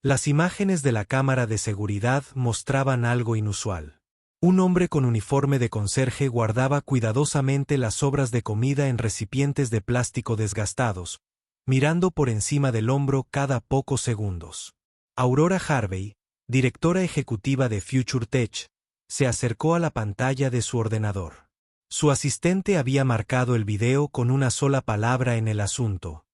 Las imágenes de la cámara de seguridad mostraban algo inusual. Un hombre con uniforme de conserje guardaba cuidadosamente las sobras de comida en recipientes de plástico desgastados, mirando por encima del hombro cada pocos segundos. Aurora Harvey, directora ejecutiva de Future Tech, se acercó a la pantalla de su ordenador. Su asistente había marcado el video con una sola palabra en el asunto: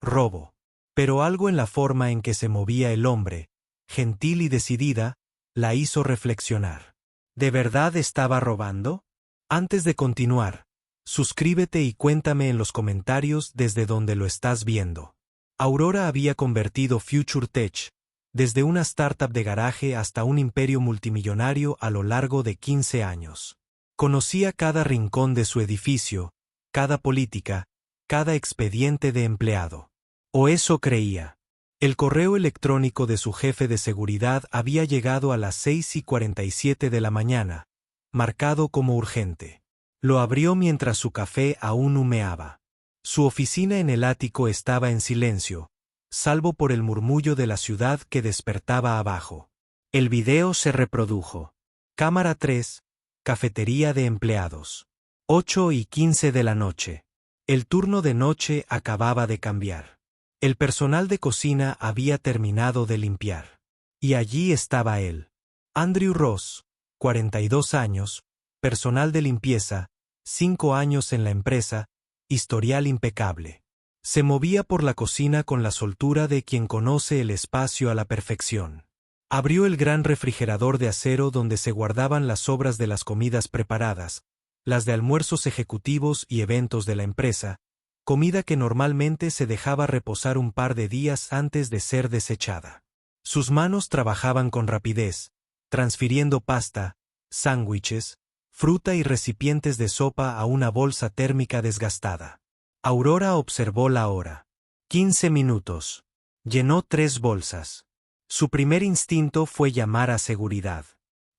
robo. Pero algo en la forma en que se movía el hombre, gentil y decidida, la hizo reflexionar. ¿De verdad estaba robando? Antes de continuar, suscríbete y cuéntame en los comentarios desde donde lo estás viendo. Aurora había convertido Future Tech desde una startup de garaje hasta un imperio multimillonario a lo largo de 15 años. Conocía cada rincón de su edificio, cada política, cada expediente de empleado. O eso creía. El correo electrónico de su jefe de seguridad había llegado a las 6:47 de la mañana, marcado como urgente. Lo abrió mientras su café aún humeaba. Su oficina en el ático estaba en silencio, salvo por el murmullo de la ciudad que despertaba abajo. El video se reprodujo. Cámara 3, cafetería de empleados. 8:15 de la noche. El turno de noche acababa de cambiar. El personal de cocina había terminado de limpiar. Y allí estaba él. Andrew Ross, 42 años, personal de limpieza, 5 años en la empresa, historial impecable. Se movía por la cocina con la soltura de quien conoce el espacio a la perfección. Abrió el gran refrigerador de acero donde se guardaban las sobras de las comidas preparadas, las de almuerzos ejecutivos y eventos de la empresa, comida que normalmente se dejaba reposar un par de días antes de ser desechada. Sus manos trabajaban con rapidez, transfiriendo pasta, sándwiches, fruta y recipientes de sopa a una bolsa térmica desgastada. Aurora observó la hora. 15 minutos. Llenó 3 bolsas. Su primer instinto fue llamar a seguridad.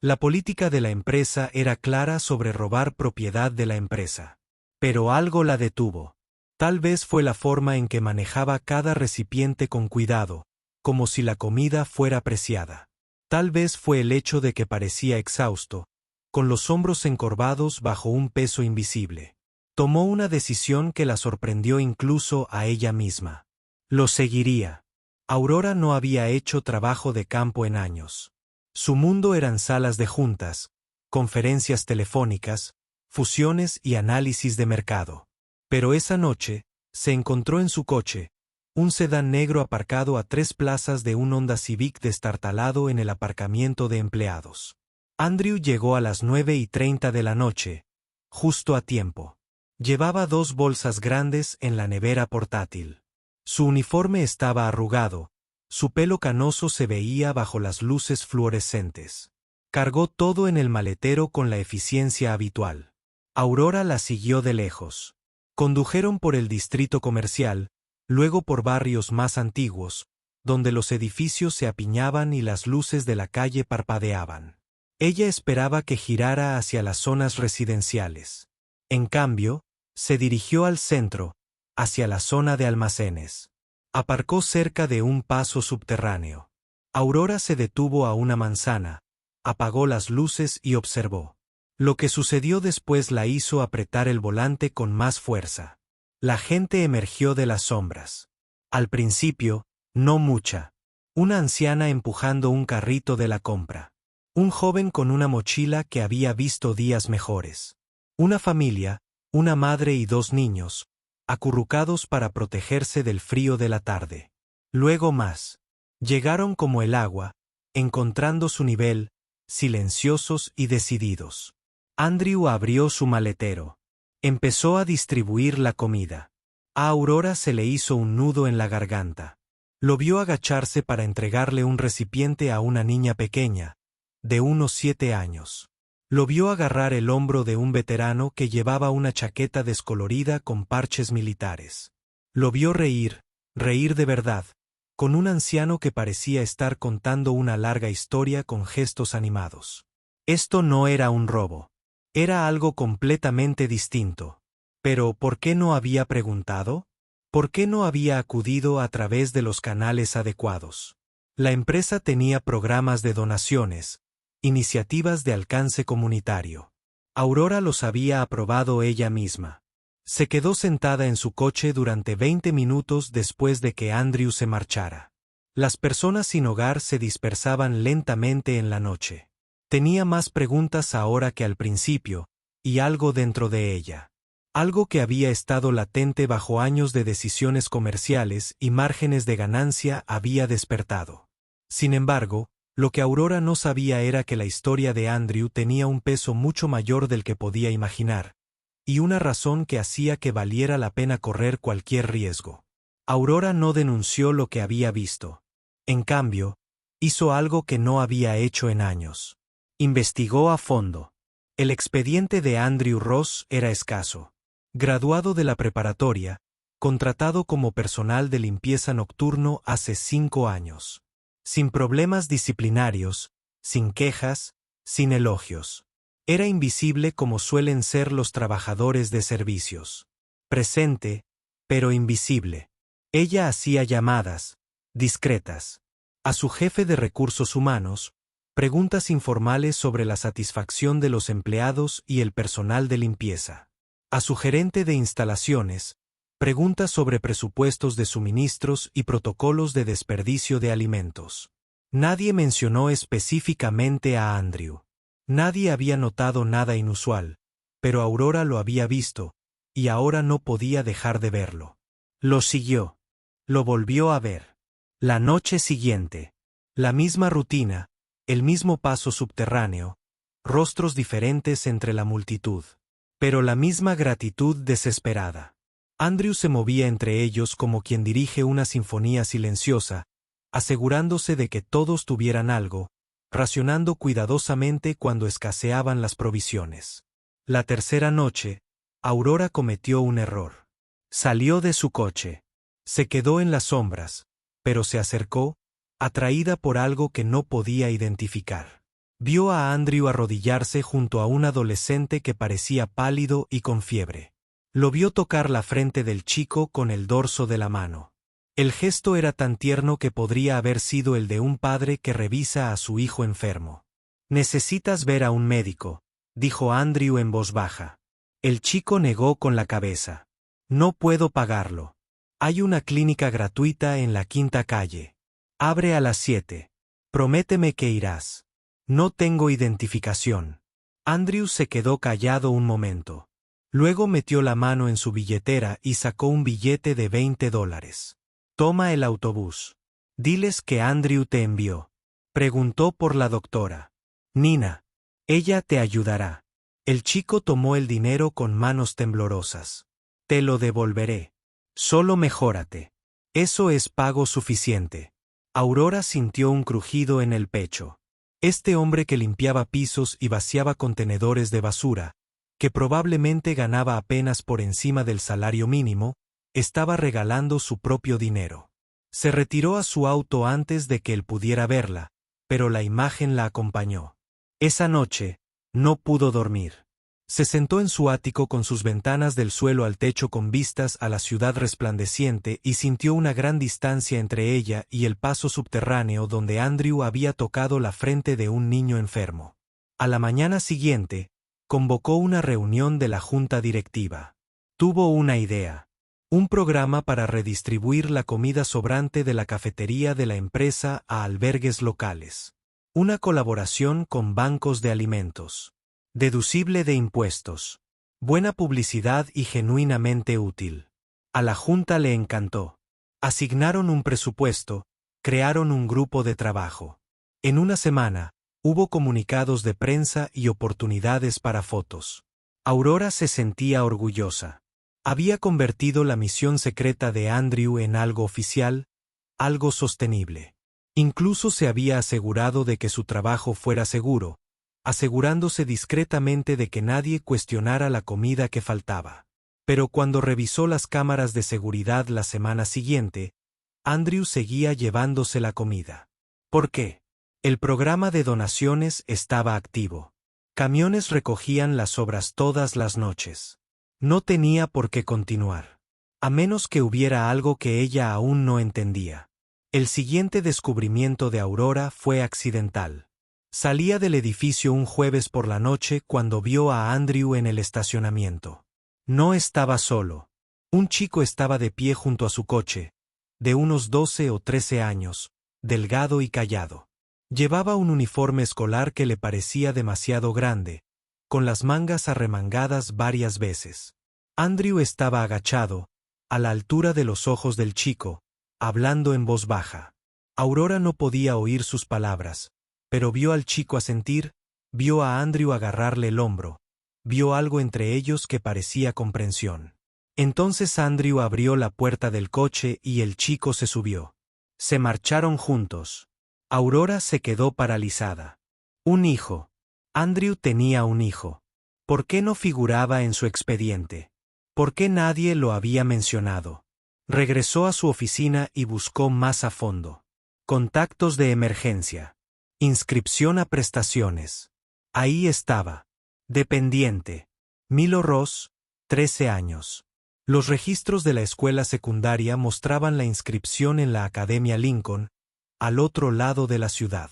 La política de la empresa era clara sobre robar propiedad de la empresa. Pero algo la detuvo. Tal vez fue la forma en que manejaba cada recipiente con cuidado, como si la comida fuera apreciada. Tal vez fue el hecho de que parecía exhausto, con los hombros encorvados bajo un peso invisible. Tomó una decisión que la sorprendió incluso a ella misma. Lo seguiría. Aurora no había hecho trabajo de campo en años. Su mundo eran salas de juntas, conferencias telefónicas, fusiones y análisis de mercado. Pero esa noche, se encontró en su coche, un sedán negro aparcado a 3 plazas de un Honda Civic destartalado en el aparcamiento de empleados. Andrew llegó a las 9:30 de la noche, justo a tiempo. Llevaba 2 bolsas grandes en la nevera portátil. Su uniforme estaba arrugado, su pelo canoso se veía bajo las luces fluorescentes. Cargó todo en el maletero con la eficiencia habitual. Aurora la siguió de lejos. Condujeron por el distrito comercial, luego por barrios más antiguos, donde los edificios se apiñaban y las luces de la calle parpadeaban. Ella esperaba que girara hacia las zonas residenciales. En cambio, se dirigió al centro, hacia la zona de almacenes. Aparcó cerca de un paso subterráneo. Aurora se detuvo a una manzana, apagó las luces y observó. Lo que sucedió después la hizo apretar el volante con más fuerza. La gente emergió de las sombras. Al principio, no mucha. Una anciana empujando un carrito de la compra. Un joven con una mochila que había visto días mejores. Una familia, una madre y 2 niños, acurrucados para protegerse del frío de la tarde. Luego más. Llegaron como el agua, encontrando su nivel, silenciosos y decididos. Andrew abrió su maletero. Empezó a distribuir la comida. A Aurora se le hizo un nudo en la garganta. Lo vio agacharse para entregarle un recipiente a una niña pequeña, de unos 7 años. Lo vio agarrar el hombro de un veterano que llevaba una chaqueta descolorida con parches militares. Lo vio reír de verdad, con un anciano que parecía estar contando una larga historia con gestos animados. Esto no era un robo. Era algo completamente distinto. Pero, ¿por qué no había preguntado? ¿Por qué no había acudido a través de los canales adecuados? La empresa tenía programas de donaciones, iniciativas de alcance comunitario. Aurora los había aprobado ella misma. Se quedó sentada en su coche durante 20 minutos después de que Andrew se marchara. Las personas sin hogar se dispersaban lentamente en la noche. Tenía más preguntas ahora que al principio, y algo dentro de ella. Algo que había estado latente bajo años de decisiones comerciales y márgenes de ganancia había despertado. Sin embargo, lo que Aurora no sabía era que la historia de Andrew tenía un peso mucho mayor del que podía imaginar, y una razón que hacía que valiera la pena correr cualquier riesgo. Aurora no denunció lo que había visto. En cambio, hizo algo que no había hecho en años. Investigó a fondo. El expediente de Andrew Ross era escaso. Graduado de la preparatoria, contratado como personal de limpieza nocturno hace 5 años. Sin problemas disciplinarios, sin quejas, sin elogios. Era invisible como suelen ser los trabajadores de servicios. Presente, pero invisible. Ella hacía llamadas, discretas, a su jefe de recursos humanos, preguntas informales sobre la satisfacción de los empleados y el personal de limpieza. A su gerente de instalaciones, preguntas sobre presupuestos de suministros y protocolos de desperdicio de alimentos. Nadie mencionó específicamente a Andrew. Nadie había notado nada inusual, pero Aurora lo había visto, y ahora no podía dejar de verlo. Lo siguió. Lo volvió a ver. La noche siguiente. La misma rutina, el mismo paso subterráneo, rostros diferentes entre la multitud. Pero la misma gratitud desesperada. Andrew se movía entre ellos como quien dirige una sinfonía silenciosa, asegurándose de que todos tuvieran algo, racionando cuidadosamente cuando escaseaban las provisiones. La tercera noche, Aurora cometió un error. Salió de su coche. Se quedó en las sombras, pero se acercó, atraída por algo que no podía identificar. Vio a Andrew arrodillarse junto a un adolescente que parecía pálido y con fiebre. Lo vio tocar la frente del chico con el dorso de la mano. El gesto era tan tierno que podría haber sido el de un padre que revisa a su hijo enfermo. «Necesitas ver a un médico», dijo Andrew en voz baja. El chico negó con la cabeza. «No puedo pagarlo. Hay una clínica gratuita en la 5ª calle. Abre a las 7. Prométeme que irás». «No tengo identificación». Andrew se quedó callado un momento. Luego metió la mano en su billetera y sacó un billete de $20. «Toma el autobús. Diles que Andrew te envió». Preguntó por la doctora. «Nina. Ella te ayudará». El chico tomó el dinero con manos temblorosas. «Te lo devolveré. Solo mejórate. Eso es pago suficiente». Aurora sintió un crujido en el pecho. Este hombre que limpiaba pisos y vaciaba contenedores de basura, que probablemente ganaba apenas por encima del salario mínimo, estaba regalando su propio dinero. Se retiró a su auto antes de que él pudiera verla, pero la imagen la acompañó. Esa noche, no pudo dormir. Se sentó en su ático con sus ventanas del suelo al techo con vistas a la ciudad resplandeciente y sintió una gran distancia entre ella y el paso subterráneo donde Andrew había tocado la frente de un niño enfermo. A la mañana siguiente, convocó una reunión de la junta directiva. Tuvo una idea. Un programa para redistribuir la comida sobrante de la cafetería de la empresa a albergues locales. Una colaboración con bancos de alimentos. Deducible de impuestos. Buena publicidad y genuinamente útil. A la junta le encantó. Asignaron un presupuesto, crearon un grupo de trabajo. En una semana, hubo comunicados de prensa y oportunidades para fotos. Aurora se sentía orgullosa. Había convertido la misión secreta de Andrew en algo oficial, algo sostenible. Incluso se había asegurado de que su trabajo fuera seguro, asegurándose discretamente de que nadie cuestionara la comida que faltaba. Pero cuando revisó las cámaras de seguridad la semana siguiente, Andrew seguía llevándose la comida. ¿Por qué? El programa de donaciones estaba activo. Camiones recogían las sobras todas las noches. No tenía por qué continuar. A menos que hubiera algo que ella aún no entendía. El siguiente descubrimiento de Aurora fue accidental. Salía del edificio un jueves por la noche cuando vio a Andrew en el estacionamiento. No estaba solo. Un chico estaba de pie junto a su coche, de unos 12 o 13 años, delgado y callado. Llevaba un uniforme escolar que le parecía demasiado grande, con las mangas arremangadas varias veces. Andrew estaba agachado, a la altura de los ojos del chico, hablando en voz baja. Aurora no podía oír sus palabras, pero vio al chico asentir, vio a Andrew agarrarle el hombro, vio algo entre ellos que parecía comprensión. Entonces Andrew abrió la puerta del coche y el chico se subió. Se marcharon juntos. Aurora se quedó paralizada. Un hijo. Andrew tenía un hijo. ¿Por qué no figuraba en su expediente? ¿Por qué nadie lo había mencionado? Regresó a su oficina y buscó más a fondo. Contactos de emergencia. Inscripción a prestaciones. Ahí estaba. Dependiente. Milo Ross, 13 años. Los registros de la escuela secundaria mostraban la inscripción en la Academia Lincoln, al otro lado de la ciudad.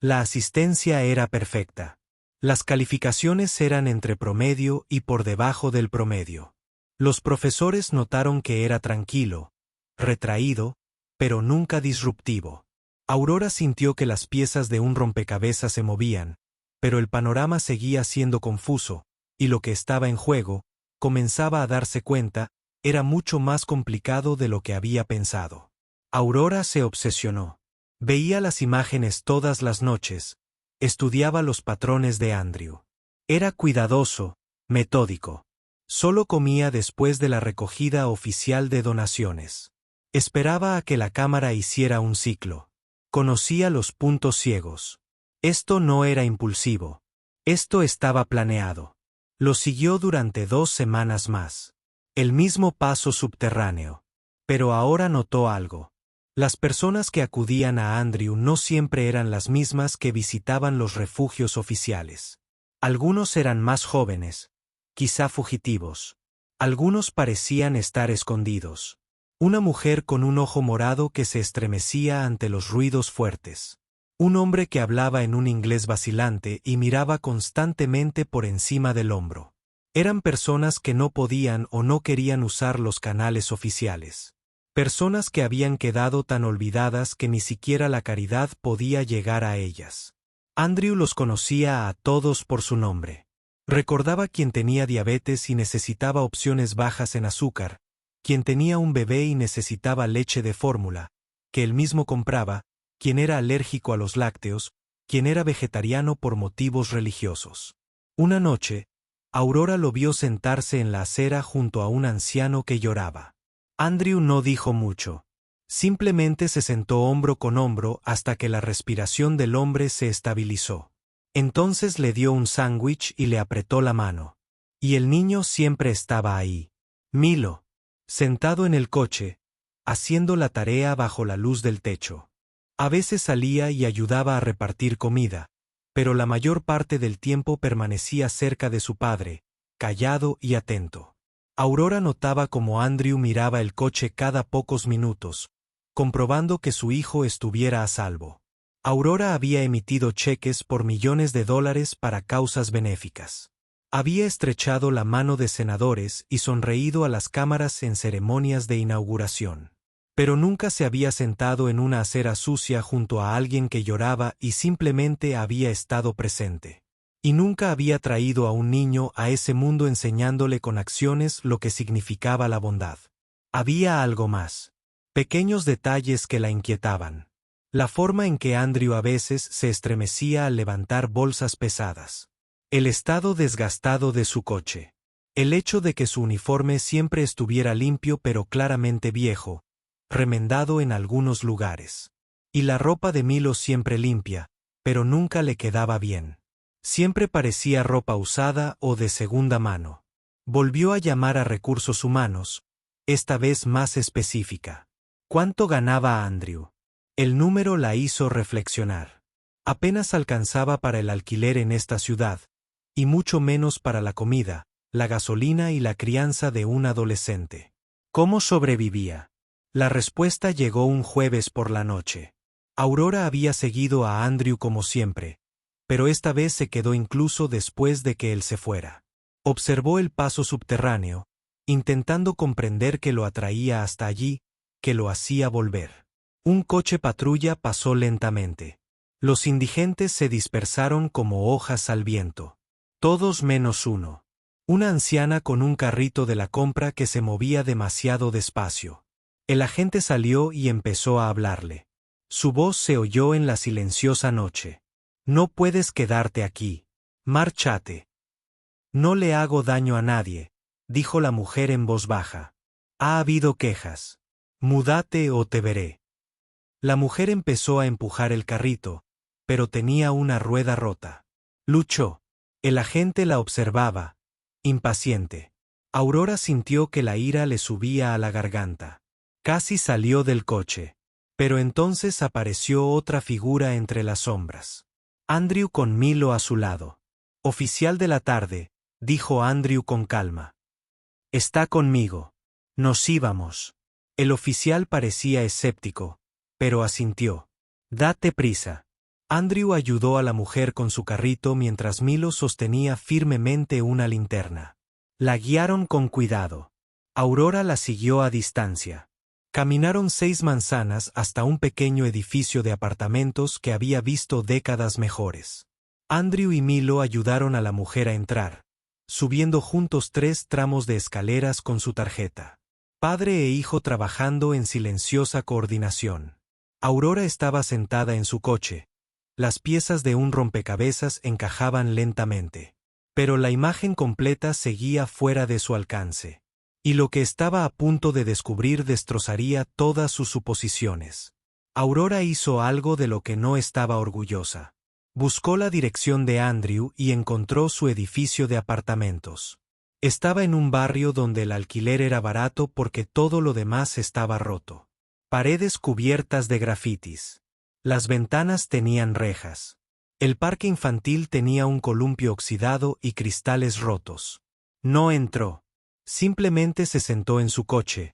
La asistencia era perfecta. Las calificaciones eran entre promedio y por debajo del promedio. Los profesores notaron que era tranquilo, retraído, pero nunca disruptivo. Aurora sintió que las piezas de un rompecabezas se movían, pero el panorama seguía siendo confuso, y lo que estaba en juego, comenzaba a darse cuenta, era mucho más complicado de lo que había pensado. Aurora se obsesionó. Veía las imágenes todas las noches, estudiaba los patrones de Andrew. Era cuidadoso, metódico. Solo comía después de la recogida oficial de donaciones. Esperaba a que la cámara hiciera un ciclo. Conocía los puntos ciegos. Esto no era impulsivo. Esto estaba planeado. Lo siguió durante 2 semanas más. El mismo paso subterráneo. Pero ahora notó algo. Las personas que acudían a Andrew no siempre eran las mismas que visitaban los refugios oficiales. Algunos eran más jóvenes, quizá fugitivos. Algunos parecían estar escondidos. Una mujer con un ojo morado que se estremecía ante los ruidos fuertes. Un hombre que hablaba en un inglés vacilante y miraba constantemente por encima del hombro. Eran personas que no podían o no querían usar los canales oficiales. Personas que habían quedado tan olvidadas que ni siquiera la caridad podía llegar a ellas. Andrew los conocía a todos por su nombre. Recordaba quien tenía diabetes y necesitaba opciones bajas en azúcar, quien tenía un bebé y necesitaba leche de fórmula, que él mismo compraba, quien era alérgico a los lácteos, quien era vegetariano por motivos religiosos. Una noche, Aurora lo vio sentarse en la acera junto a un anciano que lloraba. Andrew no dijo mucho. Simplemente se sentó hombro con hombro hasta que la respiración del hombre se estabilizó. Entonces le dio un sándwich y le apretó la mano. Y el niño siempre estaba ahí. Milo, sentado en el coche, haciendo la tarea bajo la luz del techo. A veces salía y ayudaba a repartir comida, pero la mayor parte del tiempo permanecía cerca de su padre, callado y atento. Aurora notaba cómo Andrew miraba el coche cada pocos minutos, comprobando que su hijo estuviera a salvo. Aurora había emitido cheques por millones de dólares para causas benéficas. Había estrechado la mano de senadores y sonreído a las cámaras en ceremonias de inauguración. Pero nunca se había sentado en una acera sucia junto a alguien que lloraba y simplemente había estado presente. Y nunca había traído a un niño a ese mundo enseñándole con acciones lo que significaba la bondad. Había algo más. Pequeños detalles que la inquietaban. La forma en que Andrew a veces se estremecía al levantar bolsas pesadas. El estado desgastado de su coche. El hecho de que su uniforme siempre estuviera limpio pero claramente viejo, remendado en algunos lugares. Y la ropa de Milo siempre limpia, pero nunca le quedaba bien. Siempre parecía ropa usada o de segunda mano. Volvió a llamar a recursos humanos, esta vez más específica. ¿Cuánto ganaba Andrew? El número la hizo reflexionar. Apenas alcanzaba para el alquiler en esta ciudad, y mucho menos para la comida, la gasolina y la crianza de un adolescente. ¿Cómo sobrevivía? La respuesta llegó un jueves por la noche. Aurora había seguido a Andrew como siempre, pero esta vez se quedó incluso después de que él se fuera. Observó el paso subterráneo, intentando comprender qué lo atraía hasta allí, que lo hacía volver. Un coche patrulla pasó lentamente. Los indigentes se dispersaron como hojas al viento. Todos menos uno. Una anciana con un carrito de la compra que se movía demasiado despacio. El agente salió y empezó a hablarle. Su voz se oyó en la silenciosa noche. No puedes quedarte aquí. Márchate. No le hago daño a nadie, dijo la mujer en voz baja. Ha habido quejas. Múdate o te veré. La mujer empezó a empujar el carrito, pero tenía una rueda rota. Luchó. El agente la observaba, impaciente. Aurora sintió que la ira le subía a la garganta. Casi salió del coche. Pero entonces apareció otra figura entre las sombras. Andrew con Milo a su lado. Oficial de la tarde, dijo Andrew con calma. Está conmigo. Nos íbamos. El oficial parecía escéptico, pero asintió. Date prisa. Andrew ayudó a la mujer con su carrito mientras Milo sostenía firmemente una linterna. La guiaron con cuidado. Aurora la siguió a distancia. Caminaron 6 manzanas hasta un pequeño edificio de apartamentos que había visto décadas mejores. Andrew y Milo ayudaron a la mujer a entrar, subiendo juntos 3 tramos de escaleras con su tarjeta. Padre e hijo trabajando en silenciosa coordinación. Aurora estaba sentada en su coche. Las piezas de un rompecabezas encajaban lentamente. Pero la imagen completa seguía fuera de su alcance. Y lo que estaba a punto de descubrir destrozaría todas sus suposiciones. Aurora hizo algo de lo que no estaba orgullosa. Buscó la dirección de Andrew y encontró su edificio de apartamentos. Estaba en un barrio donde el alquiler era barato porque todo lo demás estaba roto. Paredes cubiertas de grafitis. Las ventanas tenían rejas. El parque infantil tenía un columpio oxidado y cristales rotos. No entró. Simplemente se sentó en su coche,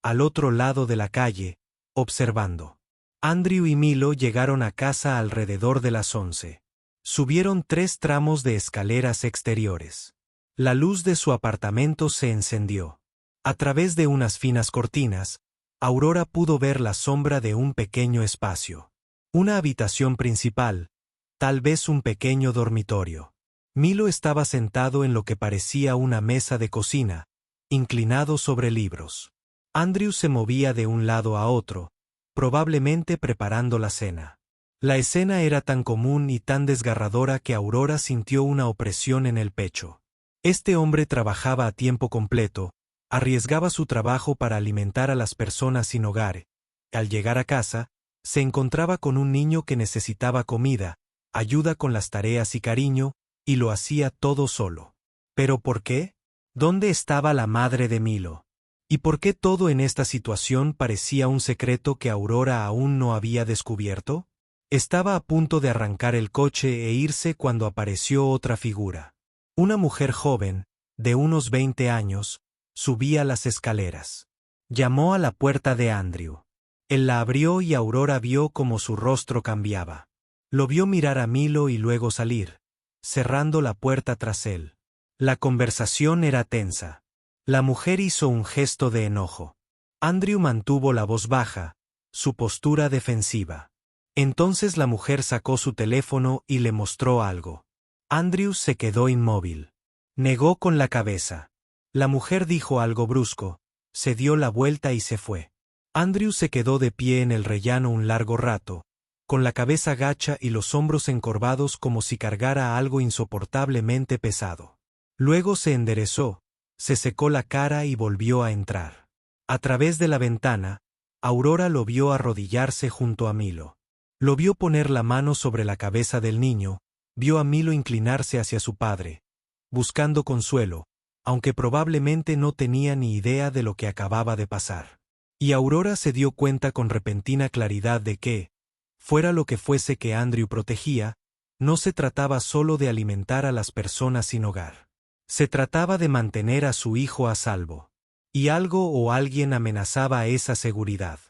al otro lado de la calle, observando. Andrew y Milo llegaron a casa alrededor de las 11. Subieron 3 tramos de escaleras exteriores. La luz de su apartamento se encendió. A través de unas finas cortinas, Aurora pudo ver la sombra de un pequeño espacio. Una habitación principal, tal vez un pequeño dormitorio. Milo estaba sentado en lo que parecía una mesa de cocina, inclinado sobre libros. Andrew se movía de un lado a otro, probablemente preparando la cena. La escena era tan común y tan desgarradora que Aurora sintió una opresión en el pecho. Este hombre trabajaba a tiempo completo, arriesgaba su trabajo para alimentar a las personas sin hogar. Al llegar a casa, se encontraba con un niño que necesitaba comida, ayuda con las tareas y cariño, y lo hacía todo solo. ¿Pero por qué? ¿Dónde estaba la madre de Milo? ¿Y por qué todo en esta situación parecía un secreto que Aurora aún no había descubierto? Estaba a punto de arrancar el coche e irse cuando apareció otra figura. Una mujer joven, de unos 20 años, subía las escaleras. Llamó a la puerta de Andrew. Él la abrió y Aurora vio cómo su rostro cambiaba. Lo vio mirar a Milo y luego salir, cerrando la puerta tras él. La conversación era tensa. La mujer hizo un gesto de enojo. Andrew mantuvo la voz baja, su postura defensiva. Entonces la mujer sacó su teléfono y le mostró algo. Andrew se quedó inmóvil. Negó con la cabeza. La mujer dijo algo brusco, se dio la vuelta y se fue. Andrew se quedó de pie en el rellano un largo rato, con la cabeza gacha y los hombros encorvados como si cargara algo insoportablemente pesado. Luego se enderezó, se secó la cara y volvió a entrar. A través de la ventana, Aurora lo vio arrodillarse junto a Milo. Lo vio poner la mano sobre la cabeza del niño, vio a Milo inclinarse hacia su padre, buscando consuelo, aunque probablemente no tenía ni idea de lo que acababa de pasar. Y Aurora se dio cuenta con repentina claridad de que, fuera lo que fuese que Andrew protegía, no se trataba solo de alimentar a las personas sin hogar. Se trataba de mantener a su hijo a salvo. y algo o alguien amenazaba esa seguridad.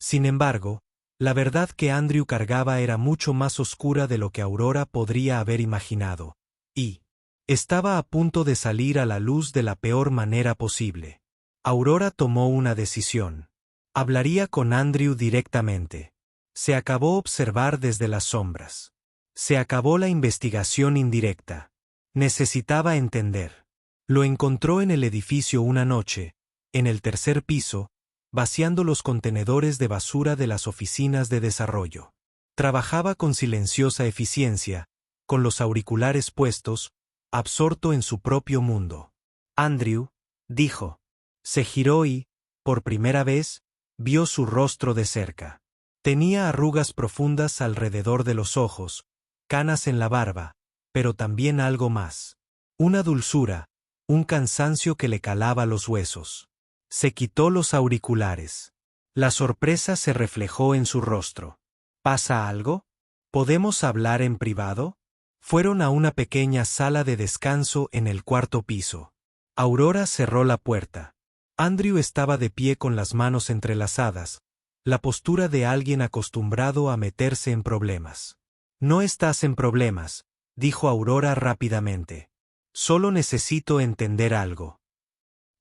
Sin embargo, la verdad que Andrew cargaba era mucho más oscura de lo que Aurora podría haber imaginado, y estaba a punto de salir a la luz de la peor manera posible. Aurora tomó una decisión. Hablaría con Andrew directamente. Se acabó observar desde las sombras. Se acabó la investigación indirecta. Necesitaba entender. Lo encontró en el edificio una noche, en el tercer piso, vaciando los contenedores de basura de las oficinas de desarrollo. Trabajaba con silenciosa eficiencia, con los auriculares puestos, absorto en su propio mundo. Andrew, dijo. Se giró y, por primera vez, vio su rostro de cerca. Tenía arrugas profundas alrededor de los ojos, canas en la barba, pero también algo más. Una dulzura, un cansancio que le calaba los huesos. Se quitó los auriculares. La sorpresa se reflejó en su rostro. ¿Pasa algo? ¿Podemos hablar en privado? Fueron a una pequeña sala de descanso en el cuarto piso. Aurora cerró la puerta. Andrew estaba de pie con las manos entrelazadas, la postura de alguien acostumbrado a meterse en problemas. No estás en problemas, dijo Aurora rápidamente. Solo necesito entender algo.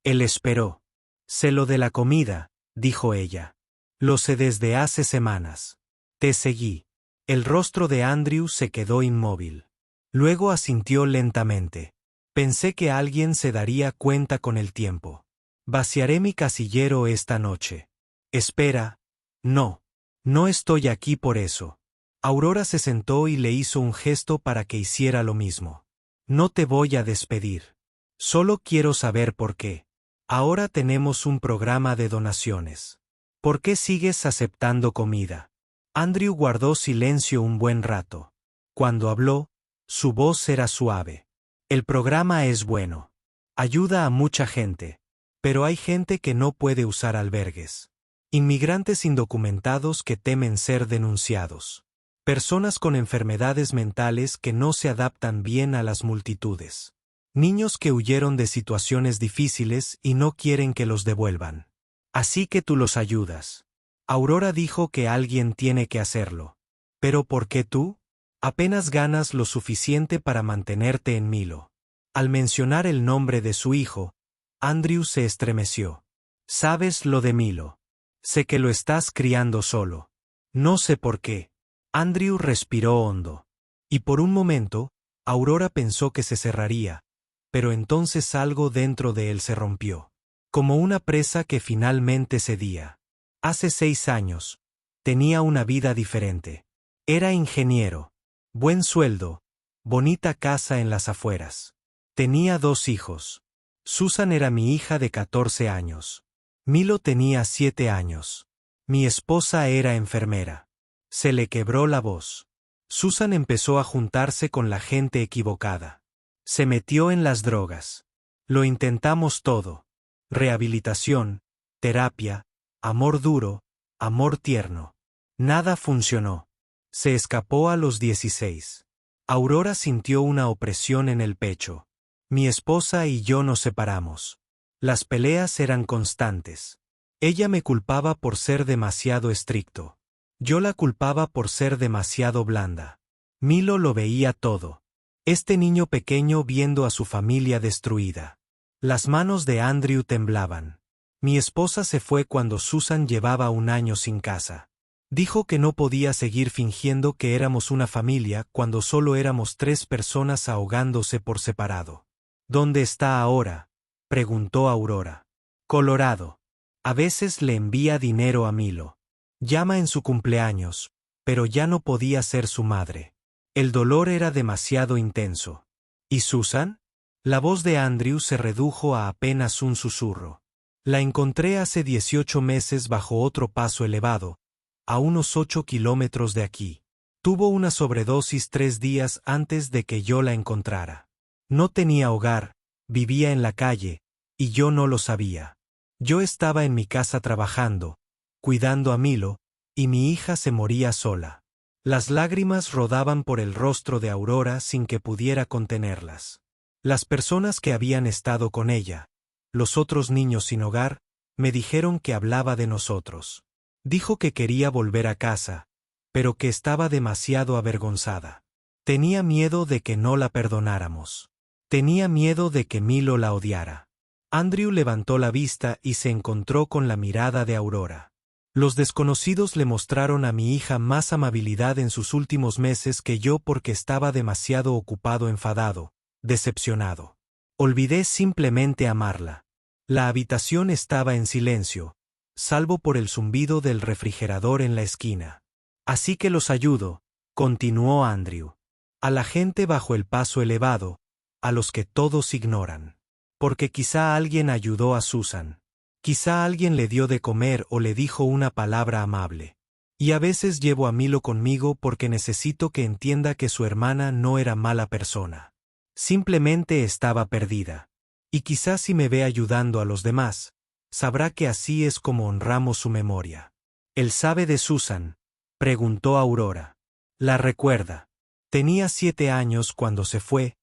Él esperó. Sé lo de la comida, dijo ella. Lo sé desde hace semanas. Te seguí. El rostro de Andrew se quedó inmóvil. Luego asintió lentamente. Pensé que alguien se daría cuenta con el tiempo. Vaciaré mi casillero esta noche. Espera. No. No estoy aquí por eso. Aurora se sentó y le hizo un gesto para que hiciera lo mismo. No te voy a despedir. Solo quiero saber por qué. Ahora tenemos un programa de donaciones. ¿Por qué sigues aceptando comida? Andrew guardó silencio un buen rato. Cuando habló, su voz era suave. El programa es bueno. Ayuda a mucha gente. Pero hay gente que no puede usar albergues. Inmigrantes indocumentados que temen ser denunciados. Personas con enfermedades mentales que no se adaptan bien a las multitudes. Niños que huyeron de situaciones difíciles y no quieren que los devuelvan. Así que tú los ayudas. Aurora dijo que alguien tiene que hacerlo. ¿Pero por qué tú? Apenas ganas lo suficiente para mantenerte en Milo. Al mencionar el nombre de su hijo, Andrew se estremeció. ¿Sabes lo de Milo? Sé que lo estás criando solo. No sé por qué. Andrew respiró hondo. Y por un momento, Aurora pensó que se cerraría, pero entonces algo dentro de él se rompió. Como una presa que finalmente cedía. Hace 6 años. Tenía una vida diferente. Era ingeniero. Buen sueldo. Bonita casa en las afueras. Tenía 2 hijos. Susan era mi hija de 14 años. Milo tenía 7 años. Mi esposa era enfermera. Se le quebró la voz. Susan empezó a juntarse con la gente equivocada. Se metió en las drogas. Lo intentamos todo. Rehabilitación, terapia, amor duro, amor tierno. Nada funcionó. Se escapó a los 16. Aurora sintió una opresión en el pecho. Mi esposa y yo nos separamos. Las peleas eran constantes. Ella me culpaba por ser demasiado estricto. Yo la culpaba por ser demasiado blanda. Milo lo veía todo. Este niño pequeño viendo a su familia destruida. Las manos de Andrew temblaban. Mi esposa se fue cuando Susan llevaba 1 año sin casa. Dijo que no podía seguir fingiendo que éramos una familia cuando solo éramos 3 personas ahogándose por separado. ¿Dónde está ahora?, preguntó Aurora. Colorado. A veces le envía dinero a Milo. Llama en su cumpleaños, pero ya no podía ser su madre. El dolor era demasiado intenso. ¿Y Susan? La voz de Andrew se redujo a apenas un susurro. La encontré hace 18 meses bajo otro paso elevado, a unos 8 kilómetros de aquí. Tuvo una sobredosis 3 días antes de que yo la encontrara. No tenía hogar, vivía en la calle, y yo no lo sabía. Yo estaba en mi casa trabajando, cuidando a Milo, y mi hija se moría sola. Las lágrimas rodaban por el rostro de Aurora sin que pudiera contenerlas. Las personas que habían estado con ella, los otros niños sin hogar, me dijeron que hablaba de nosotros. Dijo que quería volver a casa, pero que estaba demasiado avergonzada. Tenía miedo de que no la perdonáramos. Tenía miedo de que Milo la odiara. Andrew levantó la vista y se encontró con la mirada de Aurora. Los desconocidos le mostraron a mi hija más amabilidad en sus últimos meses que yo porque estaba demasiado ocupado, enfadado, decepcionado. Olvidé simplemente amarla. La habitación estaba en silencio, salvo por el zumbido del refrigerador en la esquina. Así que los ayudo, continuó Andrew. A la gente bajo el paso elevado, a los que todos ignoran. Porque quizá alguien ayudó a Susan. Quizá alguien le dio de comer o le dijo una palabra amable. Y a veces llevo a Milo conmigo porque necesito que entienda que su hermana no era mala persona. Simplemente estaba perdida. Y quizás si me ve ayudando a los demás, sabrá que así es como honramos su memoria. ¿Él sabe de Susan?, preguntó Aurora. La recuerda. Tenía 7 años cuando se fue,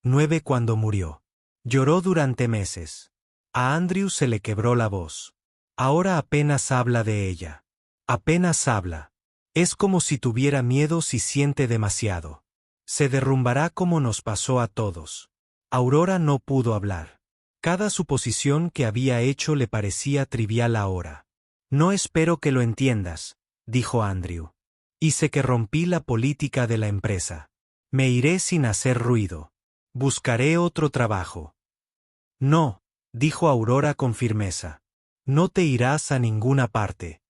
9 cuando murió. Lloró durante meses. A Andrew se le quebró la voz. Ahora apenas habla de ella. Apenas habla. Es como si tuviera miedo si siente demasiado. Se derrumbará como nos pasó a todos. Aurora no pudo hablar. Cada suposición que había hecho le parecía trivial ahora. No espero que lo entiendas, dijo Andrew. Hice que rompí la política de la empresa. Me iré sin hacer ruido. Buscaré otro trabajo. No, dijo Aurora con firmeza. No te irás a ninguna parte.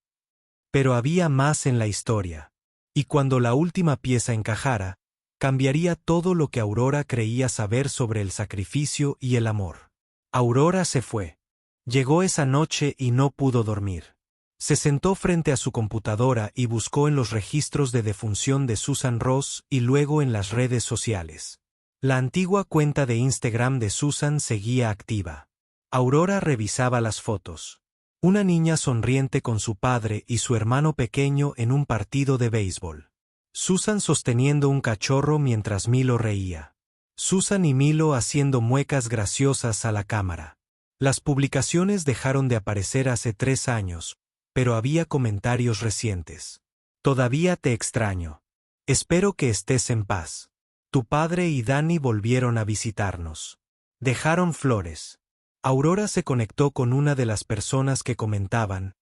Pero había más en la historia. Y cuando la última pieza encajara, cambiaría todo lo que Aurora creía saber sobre el sacrificio y el amor. Aurora se fue. Llegó esa noche y no pudo dormir. Se sentó frente a su computadora y buscó en los registros de defunción de Susan Ross y luego en las redes sociales. La antigua cuenta de Instagram de Susan seguía activa. Aurora revisaba las fotos. Una niña sonriente con su padre y su hermano pequeño en un partido de béisbol. Susan sosteniendo un cachorro mientras Milo reía. Susan y Milo haciendo muecas graciosas a la cámara. Las publicaciones dejaron de aparecer hace 3 años, pero había comentarios recientes. Todavía te extraño. Espero que estés en paz. Tu padre y Danny volvieron a visitarnos. Dejaron flores. Aurora se conectó con una de las personas que comentaban,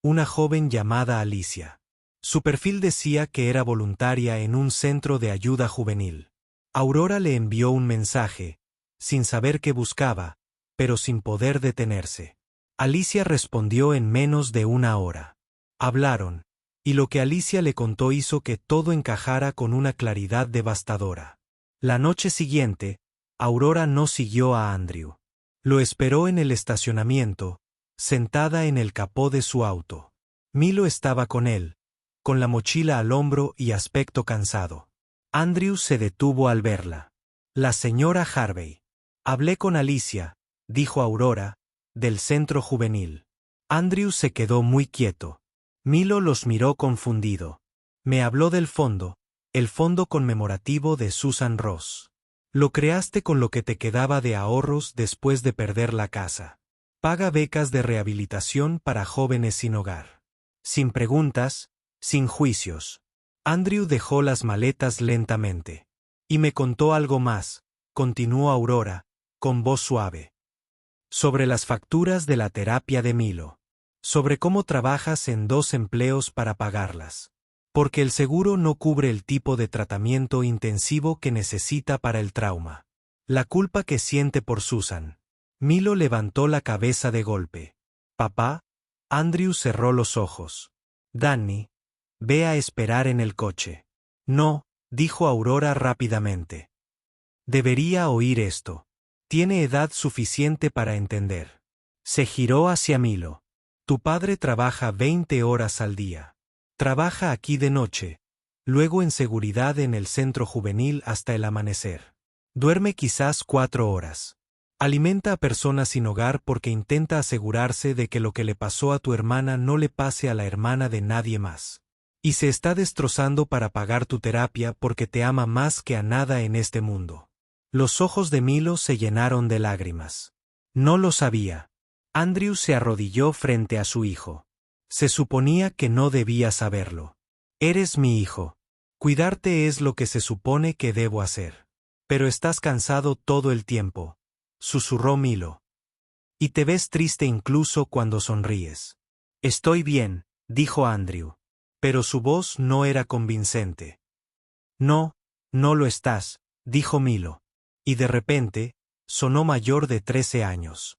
una joven llamada Alicia. Su perfil decía que era voluntaria en un centro de ayuda juvenil. Aurora le envió un mensaje, sin saber qué buscaba, pero sin poder detenerse. Alicia respondió en menos de 1 hora. Hablaron, y lo que Alicia le contó hizo que todo encajara con una claridad devastadora. La noche siguiente, Aurora no siguió a Andrew. Lo esperó en el estacionamiento, sentada en el capó de su auto. Milo estaba con él, con la mochila al hombro y aspecto cansado. Andrew se detuvo al verla. La señora Harvey. Hablé con Alicia, dijo Aurora, del centro juvenil. Andrew se quedó muy quieto. Milo los miró confundido. Me habló del fondo, el fondo conmemorativo de Susan Ross. Lo creaste con lo que te quedaba de ahorros después de perder la casa. Paga becas de rehabilitación para jóvenes sin hogar. Sin preguntas, sin juicios. Andrew dejó las maletas lentamente. Y me contó algo más, continuó Aurora, con voz suave. Sobre las facturas de la terapia de Milo. Sobre cómo trabajas en 2 empleos para pagarlas. Porque el seguro no cubre el tipo de tratamiento intensivo que necesita para el trauma. La culpa que siente por Susan. Milo levantó la cabeza de golpe. Papá. Andrew cerró los ojos. Danny. Ve a esperar en el coche. No, dijo Aurora rápidamente. Debería oír esto. Tiene edad suficiente para entender. Se giró hacia Milo. Tu padre trabaja 20 horas al día. Trabaja aquí de noche, luego en seguridad en el centro juvenil hasta el amanecer. Duerme quizás 4 horas. Alimenta a personas sin hogar porque intenta asegurarse de que lo que le pasó a tu hermana no le pase a la hermana de nadie más. Y se está destrozando para pagar tu terapia porque te ama más que a nada en este mundo. Los ojos de Milo se llenaron de lágrimas. No lo sabía. Andrew se arrodilló frente a su hijo. Se suponía que no debía saberlo. Eres mi hijo. Cuidarte es lo que se supone que debo hacer. Pero estás cansado todo el tiempo, susurró Milo. Y te ves triste incluso cuando sonríes. Estoy bien, dijo Andrew. Pero su voz no era convincente. No, no lo estás, dijo Milo. Y de repente, sonó mayor de 13 años.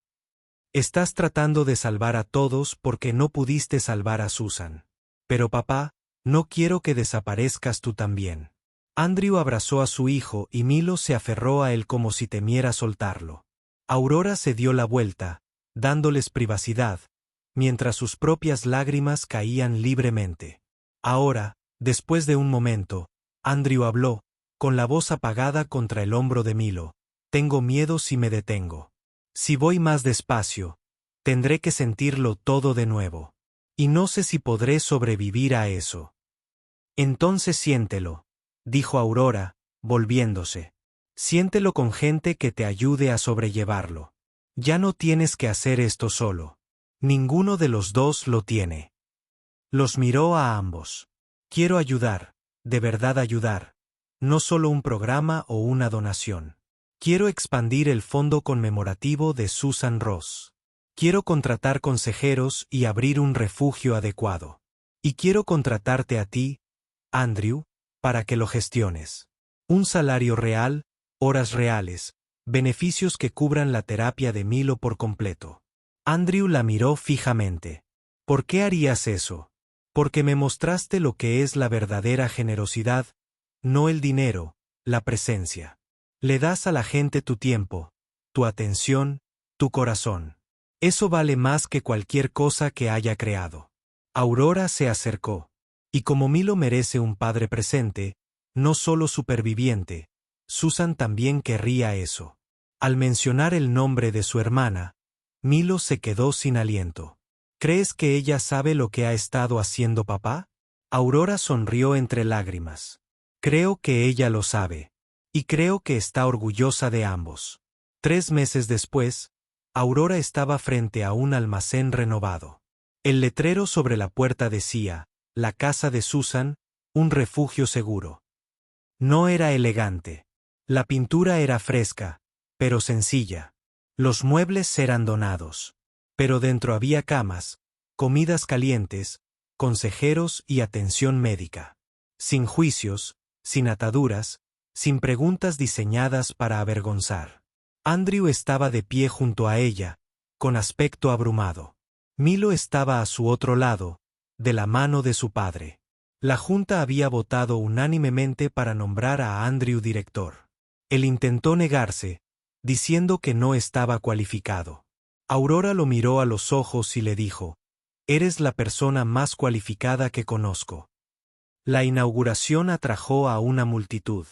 Estás tratando de salvar a todos porque no pudiste salvar a Susan. Pero papá, no quiero que desaparezcas tú también. Andrew abrazó a su hijo y Milo se aferró a él como si temiera soltarlo. Aurora se dio la vuelta, dándoles privacidad, mientras sus propias lágrimas caían libremente. Ahora, después de un momento, Andrew habló, con la voz apagada contra el hombro de Milo. Tengo miedo si me detengo. Si voy más despacio, tendré que sentirlo todo de nuevo. Y no sé si podré sobrevivir a eso. Entonces siéntelo, dijo Aurora, volviéndose. Siéntelo con gente que te ayude a sobrellevarlo. Ya no tienes que hacer esto solo. Ninguno de los dos lo tiene. Los miró a ambos. Quiero ayudar, de verdad ayudar. No solo un programa o una donación. Quiero expandir el fondo conmemorativo de Susan Ross. Quiero contratar consejeros y abrir un refugio adecuado. Y quiero contratarte a ti, Andrew, para que lo gestiones. Un salario real, horas reales, beneficios que cubran la terapia de Milo por completo. Andrew la miró fijamente. ¿Por qué harías eso? Porque me mostraste lo que es la verdadera generosidad, no el dinero, la presencia. Le das a la gente tu tiempo, tu atención, tu corazón. Eso vale más que cualquier cosa que haya creado. Aurora se acercó. Y como Milo merece un padre presente, no solo superviviente, Susan también querría eso. Al mencionar el nombre de su hermana, Milo se quedó sin aliento. ¿Crees que ella sabe lo que ha estado haciendo papá? Aurora sonrió entre lágrimas. Creo que ella lo sabe. Y creo que está orgullosa de ambos. 3 meses después, Aurora estaba frente a un almacén renovado. El letrero sobre la puerta decía, la casa de Susan, un refugio seguro. No era elegante. La pintura era fresca, pero sencilla. Los muebles eran donados. Pero dentro había camas, comidas calientes, consejeros y atención médica. Sin juicios, sin ataduras, sin preguntas diseñadas para avergonzar. Andrew estaba de pie junto a ella, con aspecto abrumado. Milo estaba a su otro lado, de la mano de su padre. La junta había votado unánimemente para nombrar a Andrew director. Él intentó negarse, diciendo que no estaba cualificado. Aurora lo miró a los ojos y le dijo, «Eres la persona más cualificada que conozco». La inauguración atrajo a una multitud.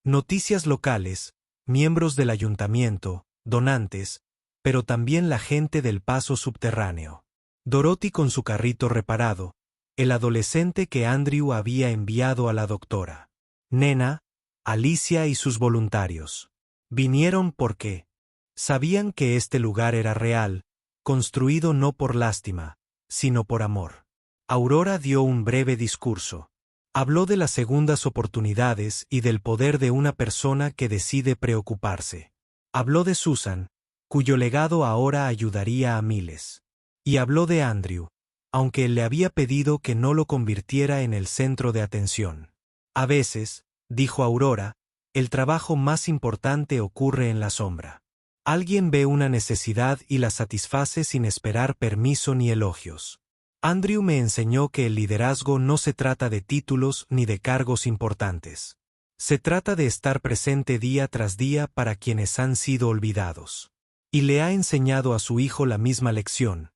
Noticias locales, miembros del ayuntamiento, donantes, pero también la gente del paso subterráneo. Dorothy con su carrito reparado, el adolescente que Andrew había enviado a la doctora. Nena, Alicia y sus voluntarios. Vinieron porque sabían que este lugar era real, construido no por lástima, sino por amor. Aurora dio un breve discurso. Habló de las segundas oportunidades y del poder de una persona que decide preocuparse. Habló de Susan, cuyo legado ahora ayudaría a miles. Y habló de Andrew, aunque él le había pedido que no lo convirtiera en el centro de atención. A veces, dijo Aurora, el trabajo más importante ocurre en la sombra. Alguien ve una necesidad y la satisface sin esperar permiso ni elogios. Andrew me enseñó que el liderazgo no se trata de títulos ni de cargos importantes. Se trata de estar presente día tras día para quienes han sido olvidados. Y le ha enseñado a su hijo la misma lección.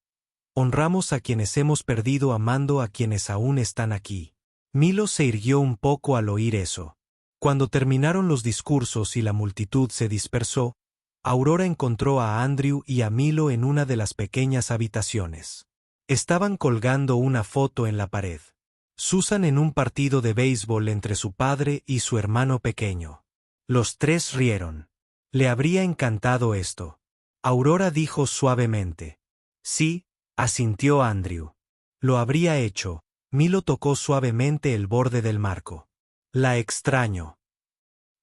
Honramos a quienes hemos perdido amando a quienes aún están aquí. Milo se irguió un poco al oír eso. Cuando terminaron los discursos y la multitud se dispersó, Aurora encontró a Andrew y a Milo en una de las pequeñas habitaciones. Estaban colgando una foto en la pared. Susan en un partido de béisbol entre su padre y su hermano pequeño. Los tres rieron. Le habría encantado esto. Aurora dijo suavemente. Sí, asintió Andrew. Lo habría hecho. Milo tocó suavemente el borde del marco. La extraño.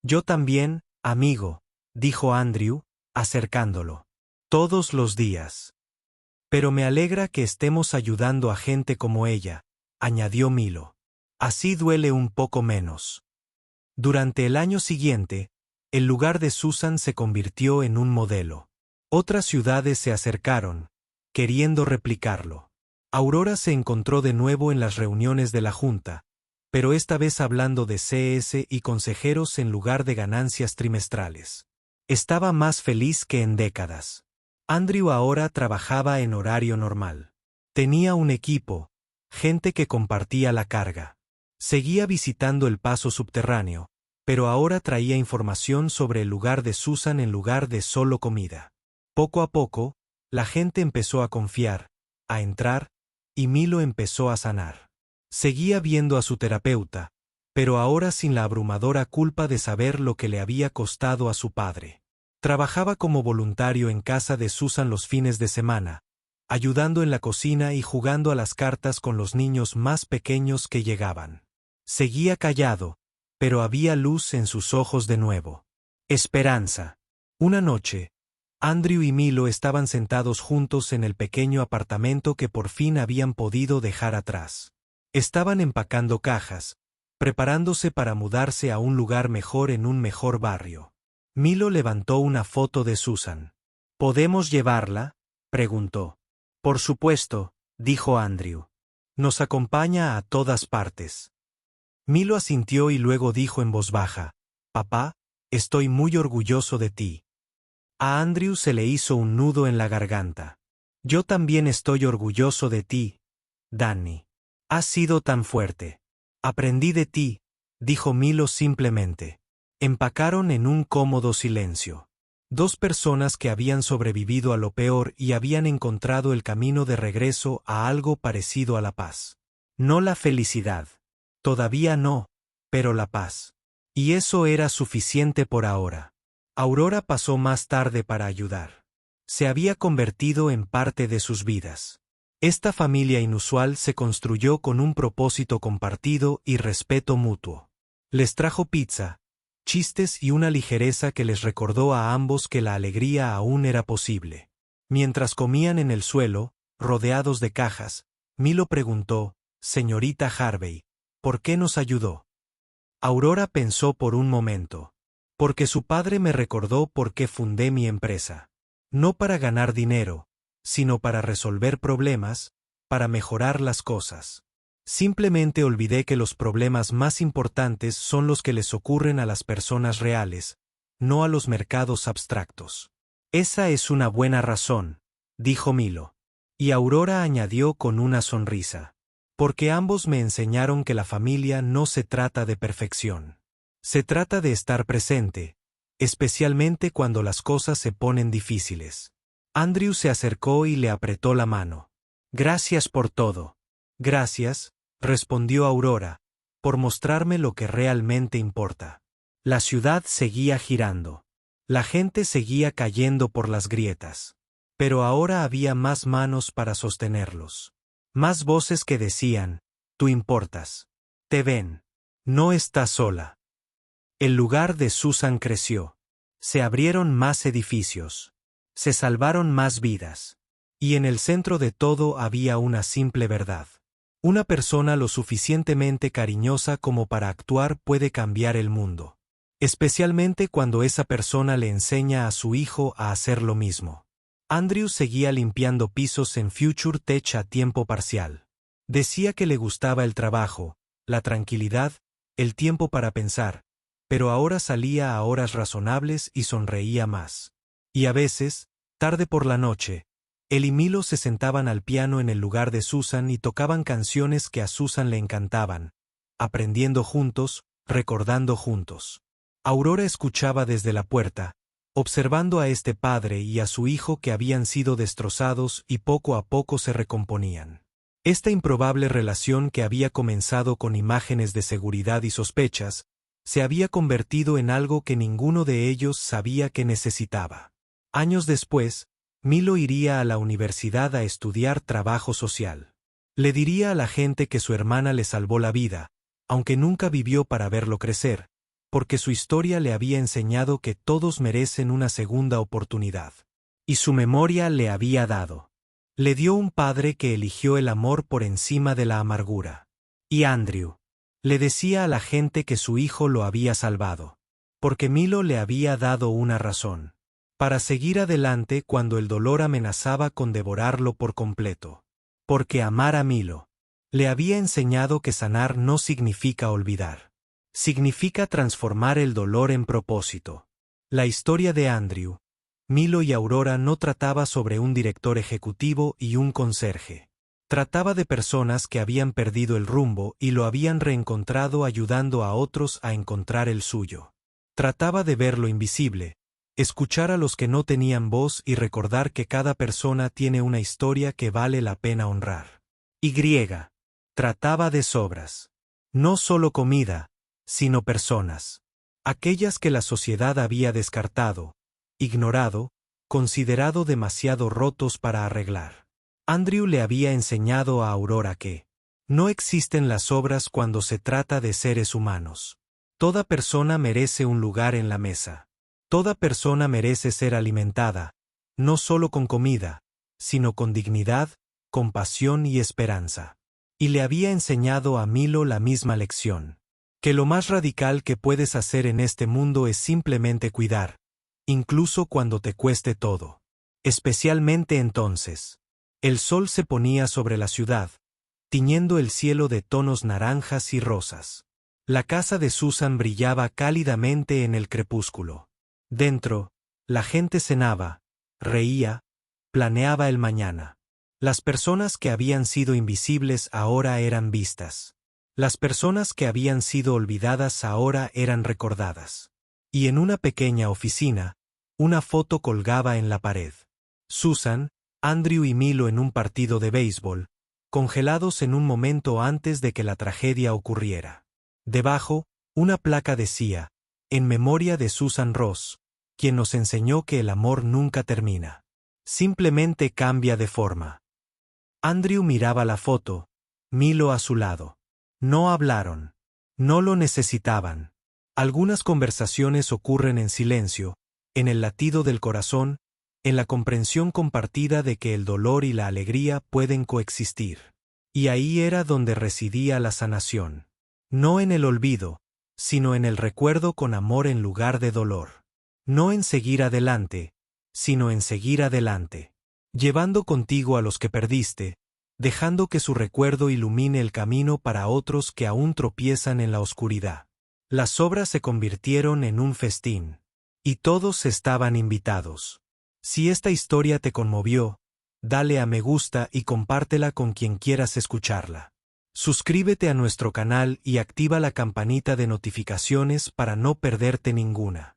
Yo también, amigo, dijo Andrew, acercándolo. Todos los días. Pero me alegra que estemos ayudando a gente como ella, añadió Milo. Así duele un poco menos. Durante el año siguiente, el lugar de Susan se convirtió en un modelo. Otras ciudades se acercaron, queriendo replicarlo. Aurora se encontró de nuevo en las reuniones de la Junta, pero esta vez hablando de CS y consejeros en lugar de ganancias trimestrales. Estaba más feliz que en décadas. Andrew ahora trabajaba en horario normal. Tenía un equipo, gente que compartía la carga. Seguía visitando el paso subterráneo, pero ahora traía información sobre el lugar de Susan en lugar de solo comida. Poco a poco, la gente empezó a confiar, a entrar, y Milo empezó a sanar. Seguía viendo a su terapeuta, pero ahora sin la abrumadora culpa de saber lo que le había costado a su padre. Trabajaba como voluntario en casa de Susan los fines de semana, ayudando en la cocina y jugando a las cartas con los niños más pequeños que llegaban. Seguía callado, pero había luz en sus ojos de nuevo. Esperanza. Una noche, Andrew y Milo estaban sentados juntos en el pequeño apartamento que por fin habían podido dejar atrás. Estaban empacando cajas, preparándose para mudarse a un lugar mejor en un mejor barrio. Milo levantó una foto de Susan. ¿Podemos llevarla?, preguntó. Por supuesto, dijo Andrew. Nos acompaña a todas partes. Milo asintió y luego dijo en voz baja, Papá, estoy muy orgulloso de ti. A Andrew se le hizo un nudo en la garganta. Yo también estoy orgulloso de ti, Danny. Has sido tan fuerte. Aprendí de ti, dijo Milo simplemente. Empacaron en un cómodo silencio. Dos personas que habían sobrevivido a lo peor y habían encontrado el camino de regreso a algo parecido a la paz. No la felicidad. Todavía no, pero la paz. Y eso era suficiente por ahora. Aurora pasó más tarde para ayudar. Se había convertido en parte de sus vidas. Esta familia inusual se construyó con un propósito compartido y respeto mutuo. Les trajo pizza, chistes y una ligereza que les recordó a ambos que la alegría aún era posible. Mientras comían en el suelo, rodeados de cajas, Milo preguntó, «Señorita Harvey, ¿por qué nos ayudó?» Aurora pensó por un momento. Porque su padre me recordó por qué fundé mi empresa. No para ganar dinero, sino para resolver problemas, para mejorar las cosas. Simplemente olvidé que los problemas más importantes son los que les ocurren a las personas reales, no a los mercados abstractos. Esa es una buena razón, dijo Milo. Y Aurora añadió con una sonrisa. Porque ambos me enseñaron que la familia no se trata de perfección. Se trata de estar presente, especialmente cuando las cosas se ponen difíciles. Andrew se acercó y le apretó la mano. Gracias por todo. Gracias, respondió Aurora, por mostrarme lo que realmente importa. La ciudad seguía girando. La gente seguía cayendo por las grietas. Pero ahora había más manos para sostenerlos. Más voces que decían, tú importas. Te ven. No estás sola. El lugar de Susan creció. Se abrieron más edificios. Se salvaron más vidas. Y en el centro de todo había una simple verdad. Una persona lo suficientemente cariñosa como para actuar puede cambiar el mundo. Especialmente cuando esa persona le enseña a su hijo a hacer lo mismo. Andrew seguía limpiando pisos en Future Tech a tiempo parcial. Decía que le gustaba el trabajo, la tranquilidad, el tiempo para pensar, pero ahora salía a horas razonables y sonreía más. Y a veces, tarde por la noche, él y Milo se sentaban al piano en el lugar de Susan y tocaban canciones que a Susan le encantaban, aprendiendo juntos, recordando juntos. Aurora escuchaba desde la puerta, observando a este padre y a su hijo que habían sido destrozados y poco a poco se recomponían. Esta improbable relación que había comenzado con imágenes de seguridad y sospechas, se había convertido en algo que ninguno de ellos sabía que necesitaba. Años después, Milo iría a la universidad a estudiar trabajo social. Le diría a la gente que su hermana le salvó la vida, aunque nunca vivió para verlo crecer, porque su historia le había enseñado que todos merecen una segunda oportunidad. Y su memoria le había dado. Le dio un padre que eligió el amor por encima de la amargura. Y Andrew le decía a la gente que su hijo lo había salvado, porque Milo le había dado una razón para seguir adelante cuando el dolor amenazaba con devorarlo por completo. Porque amar a Milo le había enseñado que sanar no significa olvidar. Significa transformar el dolor en propósito. La historia de Andrew, Milo y Aurora no trataba sobre un director ejecutivo y un conserje. Trataba de personas que habían perdido el rumbo y lo habían reencontrado ayudando a otros a encontrar el suyo. Trataba de ver lo invisible, escuchar a los que no tenían voz y recordar que cada persona tiene una historia que vale la pena honrar. Y trataba de sobras. No solo comida, sino personas. Aquellas que la sociedad había descartado, ignorado, considerado demasiado rotos para arreglar. Andrew le había enseñado a Aurora que no existen las sobras cuando se trata de seres humanos. Toda persona merece un lugar en la mesa. Toda persona merece ser alimentada, no solo con comida, sino con dignidad, compasión y esperanza. Y le había enseñado a Milo la misma lección. Que lo más radical que puedes hacer en este mundo es simplemente cuidar, incluso cuando te cueste todo. Especialmente entonces. El sol se ponía sobre la ciudad, tiñendo el cielo de tonos naranjas y rosas. La casa de Susan brillaba cálidamente en el crepúsculo. Dentro, la gente cenaba, reía, planeaba el mañana. Las personas que habían sido invisibles ahora eran vistas. Las personas que habían sido olvidadas ahora eran recordadas. Y en una pequeña oficina, una foto colgaba en la pared. Susan, Andrew y Milo en un partido de béisbol, congelados en un momento antes de que la tragedia ocurriera. Debajo, una placa decía, en memoria de Susan Ross, quien nos enseñó que el amor nunca termina. Simplemente cambia de forma. Andrew miraba la foto, Milo a su lado. No hablaron. No lo necesitaban. Algunas conversaciones ocurren en silencio, en el latido del corazón, en la comprensión compartida de que el dolor y la alegría pueden coexistir. Y ahí era donde residía la sanación. No en el olvido, sino en el recuerdo con amor en lugar de dolor. No en seguir adelante, sino en seguir adelante. Llevando contigo a los que perdiste, dejando que su recuerdo ilumine el camino para otros que aún tropiezan en la oscuridad. Las obras se convirtieron en un festín. Y todos estaban invitados. Si esta historia te conmovió, dale a me gusta y compártela con quien quieras escucharla. Suscríbete a nuestro canal y activa la campanita de notificaciones para no perderte ninguna.